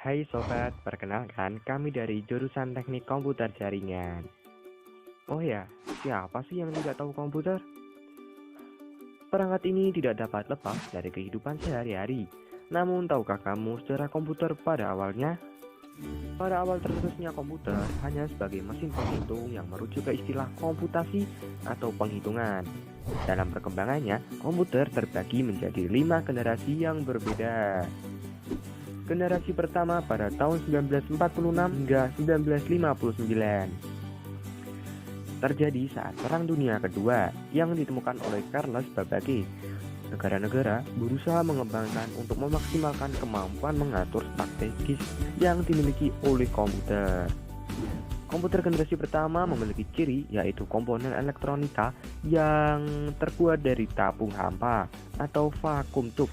Hai sobat, perkenalkan kami dari jurusan Teknik Komputer Jaringan. Oh ya, siapa sih yang tidak tahu komputer? Perangkat ini tidak dapat lepas dari kehidupan sehari-hari. Namun tahukah kamu sejarah komputer pada awalnya? Pada awal tercetusnya komputer hanya sebagai mesin penghitung yang merujuk ke istilah komputasi atau penghitungan. Dalam perkembangannya, komputer terbagi menjadi 5 generasi yang berbeda. Generasi pertama pada tahun 1946 hingga 1959 terjadi saat Perang Dunia Kedua yang ditemukan oleh Charles Babbage. Negara-negara berusaha mengembangkan untuk memaksimalkan kemampuan mengatur strategis yang dimiliki oleh komputer. Komputer generasi pertama memiliki ciri yaitu komponen elektronika yang terbuat dari tabung hampa atau vacuum tube.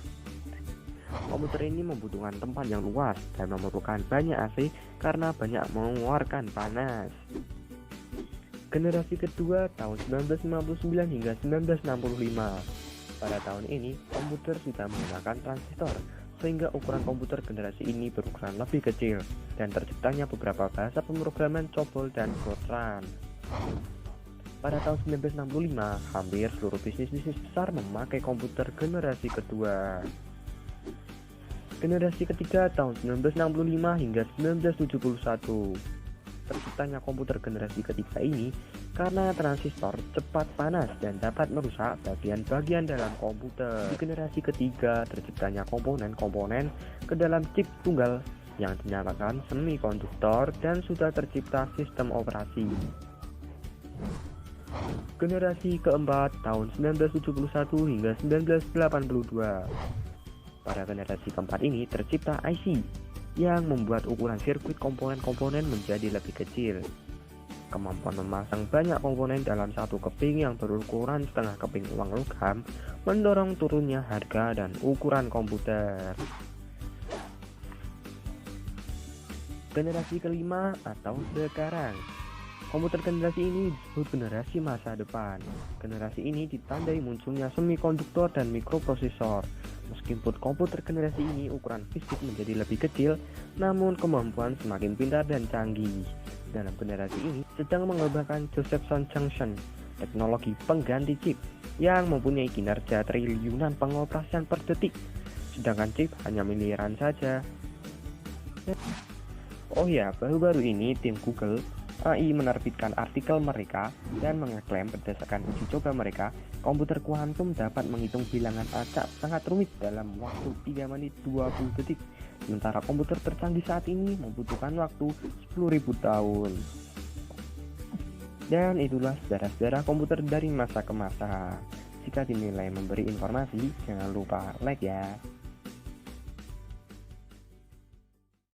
Komputer ini membutuhkan tempat yang luas dan memerlukan banyak AC karena banyak mengeluarkan panas. Generasi kedua tahun 1959 hingga 1965. Pada tahun ini, komputer sudah menggunakan transistor, sehingga ukuran komputer generasi ini berukuran lebih kecil, dan terciptanya beberapa bahasa pemrograman COBOL dan Fortran. Pada tahun 1965, hampir seluruh bisnis besar memakai komputer generasi kedua. Generasi ketiga tahun 1965 hingga 1971. Terciptanya komputer generasi ketiga ini karena transistor cepat panas dan dapat merusak bagian-bagian dalam komputer. Di generasi ketiga terciptanya komponen-komponen ke dalam chip tunggal yang dinamakan semikonduktor dan sudah tercipta sistem operasi. Generasi keempat tahun 1971 hingga 1982. Pada generasi keempat ini tercipta IC yang membuat ukuran sirkuit komponen-komponen menjadi lebih kecil. Kemampuan memasang banyak komponen dalam satu keping yang berukuran setengah keping uang logam mendorong turunnya harga dan ukuran komputer. Generasi kelima atau sekarang. Komputer generasi ini disebut generasi masa depan. Generasi ini ditandai munculnya semikonduktor dan mikroprosesor. Meskipun komputer generasi ini ukuran fisik menjadi lebih kecil, namun kemampuan semakin pintar dan canggih. Dalam generasi ini sedang mengembangkan Josephson Junction, teknologi pengganti chip yang mempunyai kinerja triliunan pengoperasian per detik, sedangkan chip hanya miliaran saja. Oh ya, baru-baru ini tim Google AI menerbitkan artikel mereka dan mengeklaim berdasarkan uji coba mereka, komputer kuantum dapat menghitung bilangan acak sangat rumit dalam waktu 3 menit 20 detik. Sementara komputer tercanggih saat ini membutuhkan waktu 10.000 tahun. Dan itulah sejarah-sejarah komputer dari masa ke masa. Jika dinilai memberi informasi, jangan lupa like ya.